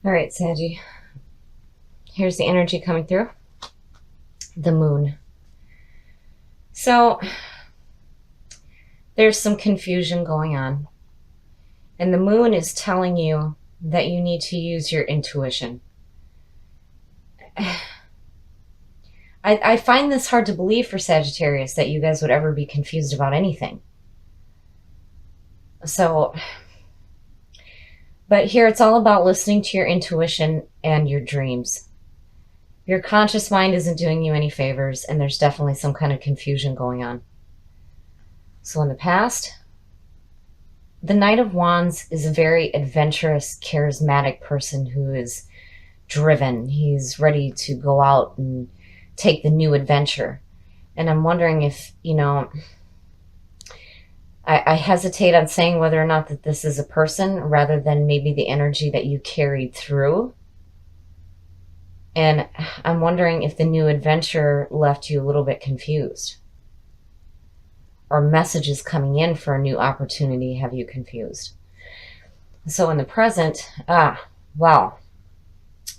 All right, Sanji. Here's the energy coming through. The moon. So there's some confusion going on. And the moon is telling you that you need to use your intuition. I find this hard to believe for Sagittarius that you guys would ever be confused about anything. So, but here it's all about listening to your intuition and your dreams. Your conscious mind isn't doing you any favors, and there's definitely some kind of confusion going on. So in the past, the Knight of Wands is a very adventurous, charismatic person who is driven. He's ready to go out and take the new adventure. And I'm wondering if, I hesitate on saying whether or not that this is a person rather than maybe the energy that you carried through. And I'm wondering if the new adventure left you a little bit confused. Or messages coming in for a new opportunity have you confused. So in the present, wow.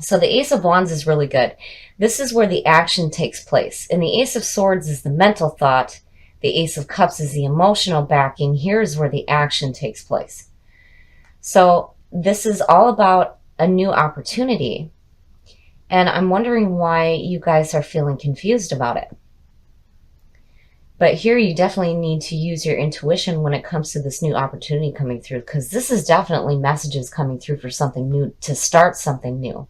So the Ace of Wands is really good. This is where the action takes place. And the Ace of Swords is the mental thought. The Ace of Cups is the emotional backing. Here's where the action takes place. So this is all about a new opportunity. And I'm wondering why you guys are feeling confused about it. But here you definitely need to use your intuition when it comes to this new opportunity coming through, because this is definitely messages coming through for something new, to start something new.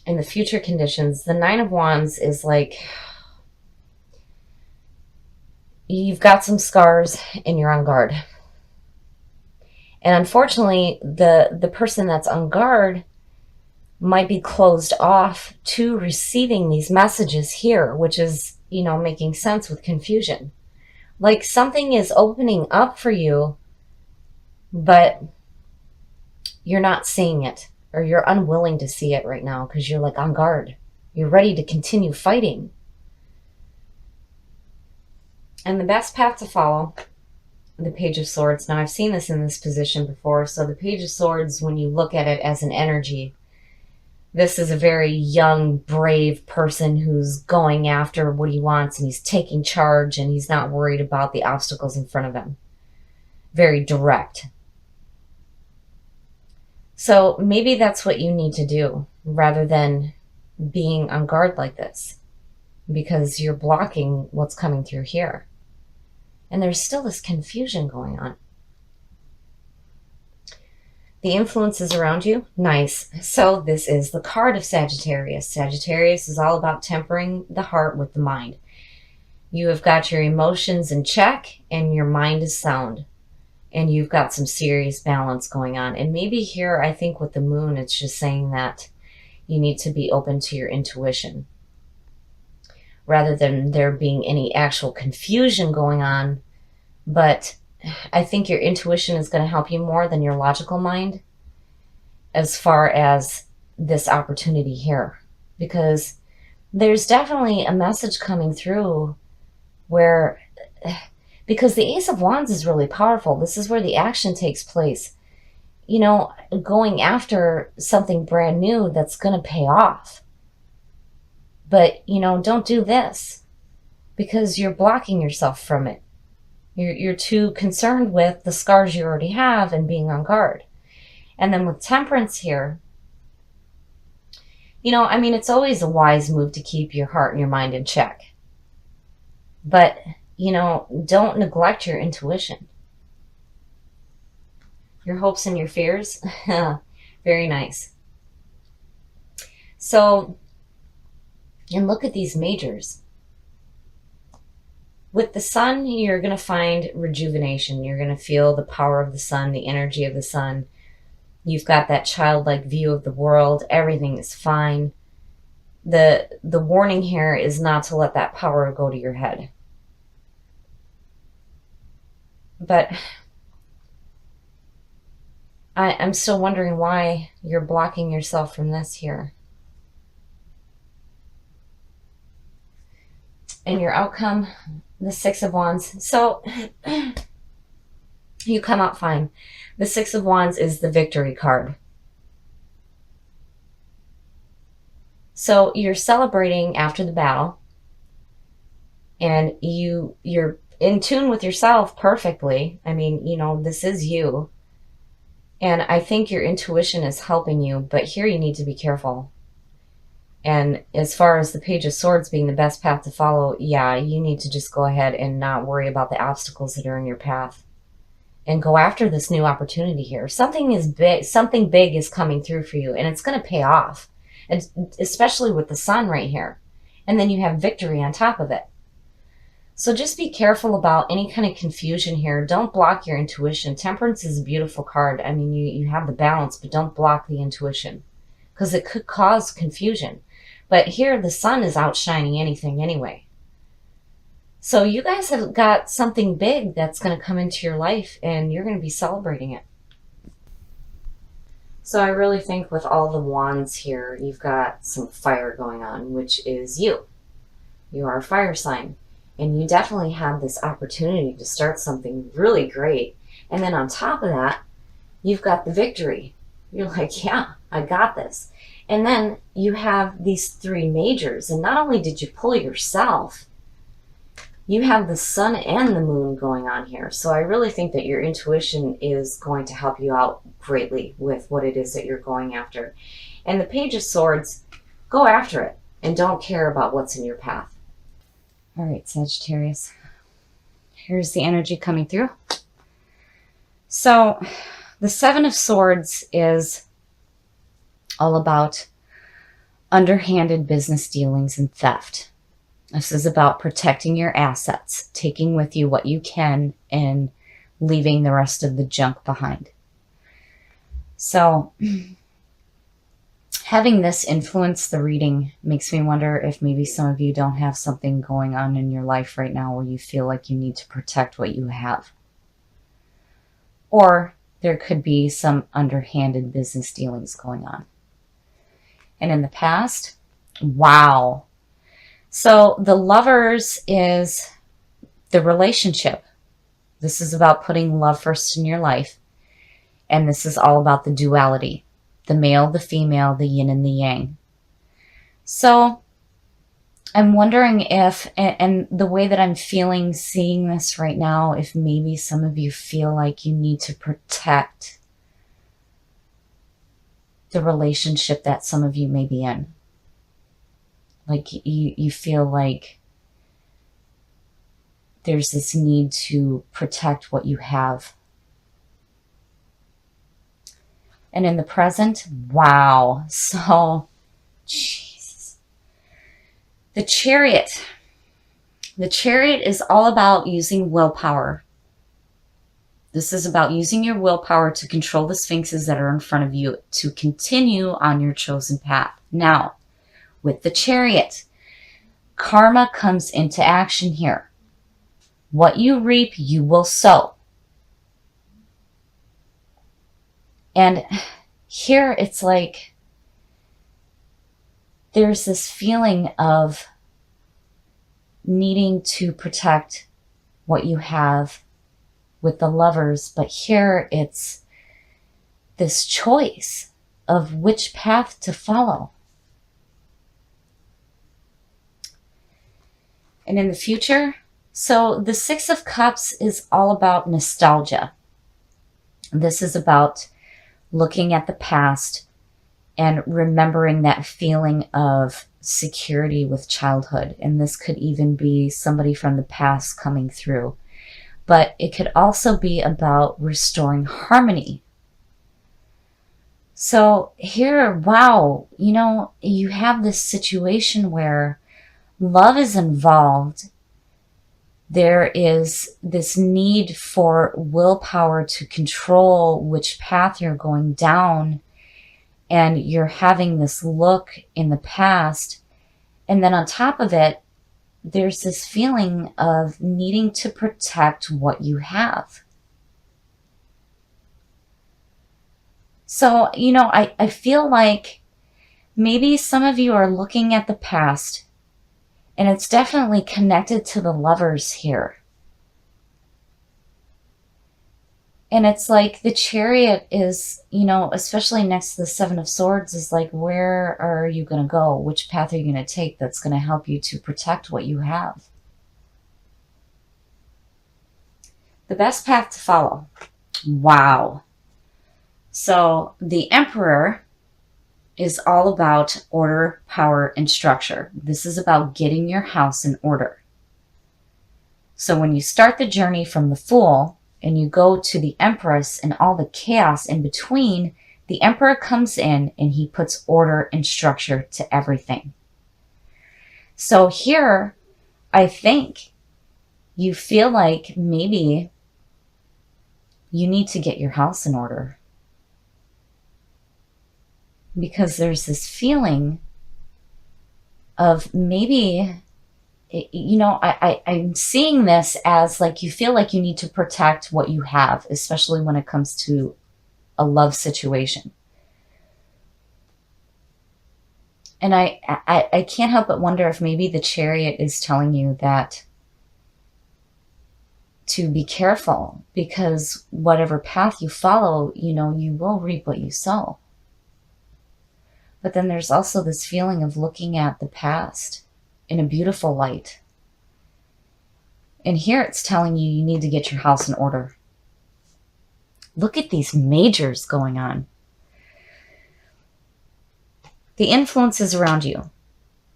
In the future conditions, the Nine of Wands is like, you've got some scars and you're on guard. And unfortunately, the person that's on guard might be closed off to receiving these messages here, which is, making sense with confusion. Like something is opening up for you, but you're not seeing it, or you're unwilling to see it right now because you're like on guard. You're ready to continue fighting. And the best path to follow, the Page of Swords. Now, I've seen this in this position before. So the Page of Swords, when you look at it as an energy, this is a very young, brave person who's going after what he wants, and he's taking charge, and he's not worried about the obstacles in front of him. Very direct. So maybe that's what you need to do rather than being on guard like this, because you're blocking what's coming through here. And there's still this confusion going on. The influences around you, nice. So this is the card of Sagittarius. Sagittarius is all about tempering the heart with the mind. You have got your emotions in check and your mind is sound. And you've got some serious balance going on. And maybe here, I think with the moon, it's just saying that you need to be open to your intuition, rather than there being any actual confusion going on. But I think your intuition is going to help you more than your logical mind as far as this opportunity here. Because there's definitely a message coming through where, because the Ace of Wands is really powerful. This is where the action takes place. Going after something brand new that's going to pay off. But, don't do this because you're blocking yourself from it. You're too concerned with the scars you already have and being on guard. And then with Temperance here, it's always a wise move to keep your heart and your mind in check. But, don't neglect your intuition. Your hopes and your fears. Very nice. So, and look at these majors. With the sun, you're going to find rejuvenation. You're going to feel the power of the sun, the energy of the sun. You've got that childlike view of the world. Everything is fine. The warning here is not to let that power go to your head. But I'm still wondering why you're blocking yourself from this here. And your outcome, the Six of Wands. So You come out fine. The Six of Wands is the victory card. So you're celebrating after the battle, and you're in tune with yourself perfectly. I mean, you know, this is you. And I think your intuition is helping you, but here you need to be careful. And as far as the Page of Swords being the best path to follow, yeah, you need to just go ahead and not worry about the obstacles that are in your path. And go after this new opportunity here. Something is big, something big is coming through for you, and it's going to pay off. And especially with the sun right here. And then you have victory on top of it. So just be careful about any kind of confusion here. Don't block your intuition. Temperance is a beautiful card. I mean, you have the balance, but don't block the intuition, because it could cause confusion. But here the sun is outshining anything anyway. So you guys have got something big that's going to come into your life, and you're going to be celebrating it. So I really think with all the wands here, you've got some fire going on, which is you. You are a fire sign. And you definitely have this opportunity to start something really great. And then on top of that, you've got the victory. You're like, yeah, I got this. And then you have these three majors. And not only did you pull yourself, you have the sun and the moon going on here. So I really think that your intuition is going to help you out greatly with what it is that you're going after. And the Page of Swords, go after it and don't care about what's in your path. All right, Sagittarius. Here's the energy coming through. So the Seven of Swords is all about underhanded business dealings and theft. This is about protecting your assets, taking with you what you can, and leaving the rest of the junk behind. So having this influence the reading makes me wonder if maybe some of you don't have something going on in your life right now where you feel like you need to protect what you have. Or there could be some underhanded business dealings going on. And in the past, wow. So the Lovers is the relationship. This is about putting love first in your life. And this is all about the duality. The male, the female, the yin and the yang. So I'm wondering if, and the way that I'm feeling seeing this right now, if maybe some of you feel like you need to protect the relationship that some of you may be in. Like you feel like there's this need to protect what you have. And in the present, wow. So, Jesus. The Chariot. The Chariot is all about using willpower. This is about using your willpower to control the sphinxes that are in front of you to continue on your chosen path. Now, with the Chariot, karma comes into action here. What you reap, you will sow. And here it's like there's this feeling of needing to protect what you have with the Lovers, but here it's this choice of which path to follow. And in the future, so the Six of Cups is all about nostalgia. This is about looking at the past and remembering that feeling of security with childhood. And this could even be somebody from the past coming through. But it could also be about restoring harmony. So here, wow, you know, you have this situation where love is involved. There is this need for willpower to control which path you're going down. And you're having this look in the past. And then on top of it, there's this feeling of needing to protect what you have. So, you know, I feel like maybe some of you are looking at the past, and it's definitely connected to the Lovers here. And it's like the Chariot is, you know, especially next to the Seven of Swords, is like, where are you going to go? Which path are you going to take that's going to help you to protect what you have? The best path to follow. Wow. So the Emperor is all about order, power, and structure. This is about getting your house in order. So when you start the journey from the Fool and you go to the Empress and all the chaos in between, the Emperor comes in and he puts order and structure to everything. So here, I think you feel like maybe you need to get your house in order. Because there's this feeling of maybe, you know, I'm seeing this as like you feel like you need to protect what you have, especially when it comes to a love situation. And I can't help but wonder if maybe the Chariot is telling you that to be careful, because whatever path you follow, you know, you will reap what you sow. But then there's also this feeling of looking at the past in a beautiful light. And here it's telling you you need to get your house in order. Look at these majors going on. The influences around you.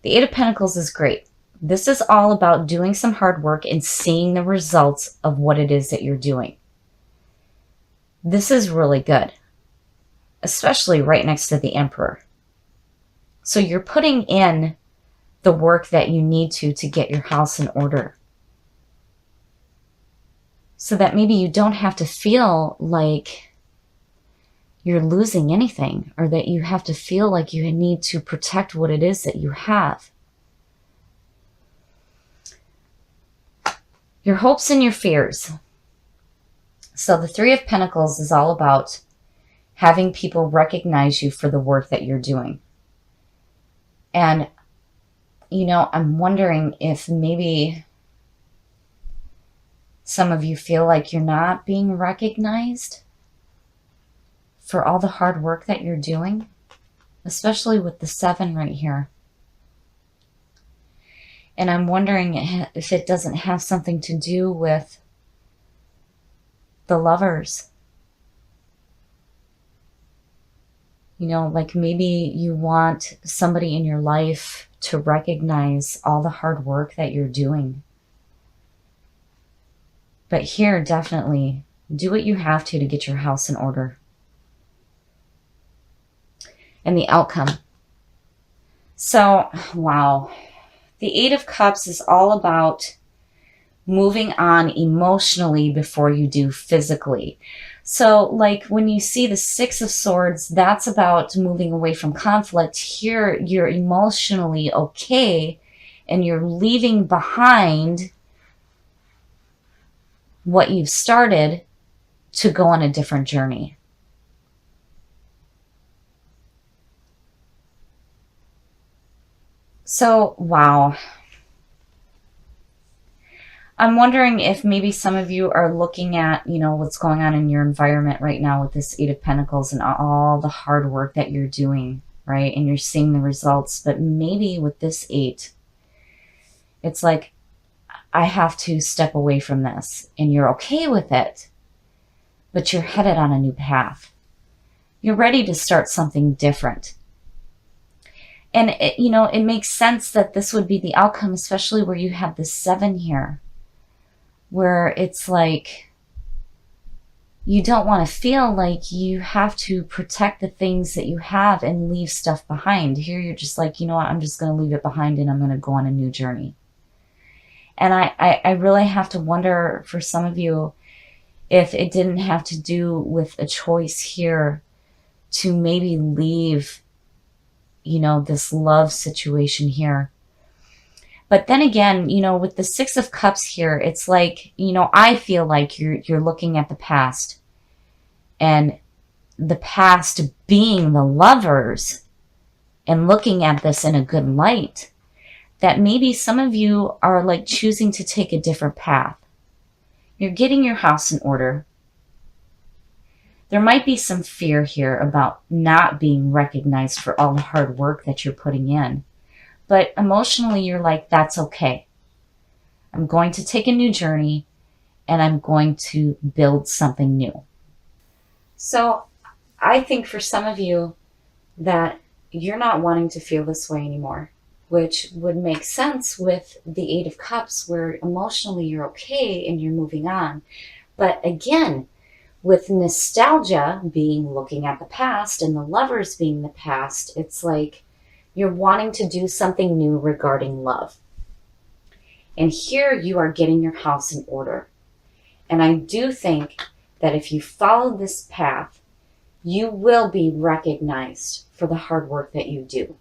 The Eight of Pentacles is great. This is all about doing some hard work and seeing the results of what it is that you're doing. This is really good, especially right next to the Emperor. So you're putting in the work that you need to get your house in order. So that maybe you don't have to feel like you're losing anything, or that you have to feel like you need to protect what it is that you have. Your hopes and your fears. So the Three of Pentacles is all about having people recognize you for the work that you're doing. And, you know, I'm wondering if maybe some of you feel like you're not being recognized for all the hard work that you're doing, especially with the 7 right here. And I'm wondering if it doesn't have something to do with the Lovers. You know, like maybe you want somebody in your life to recognize all the hard work that you're doing. But here, definitely, do what you have to get your house in order. And the outcome. So, wow. The Eight of Cups is all about moving on emotionally before you do physically. So, like when you see the Six of Swords, that's about moving away from conflict. Here, you're emotionally okay, and you're leaving behind what you've started to go on a different journey. So, wow. I'm wondering if maybe some of you are looking at, you know, what's going on in your environment right now with this Eight of Pentacles and all the hard work that you're doing, right? And you're seeing the results. But maybe with this 8, it's like, I have to step away from this. And you're okay with it, but you're headed on a new path. You're ready to start something different. And, you know, it makes sense that this would be the outcome, especially where you have the 7 here, where it's like you don't want to feel like you have to protect the things that you have and leave stuff behind. Here you're just like, you know what, I'm just going to leave it behind and I'm going to go on a new journey. And I really have to wonder for some of you if it didn't have to do with a choice here to maybe leave, you know, this love situation here. But then again, you know, with the Six of Cups here, it's like, you know, I feel like you're looking at the past, and the past being the Lovers, and looking at this in a good light, that maybe some of you are like choosing to take a different path. You're getting your house in order. There might be some fear here about not being recognized for all the hard work that you're putting in. But emotionally, you're like, that's okay. I'm going to take a new journey and I'm going to build something new. So I think for some of you that you're not wanting to feel this way anymore, which would make sense with the Eight of Cups, where emotionally you're okay and you're moving on. But again, with nostalgia being looking at the past and the Lovers being the past, it's like you're wanting to do something new regarding love. And here you are getting your house in order. And I do think that if you follow this path, you will be recognized for the hard work that you do.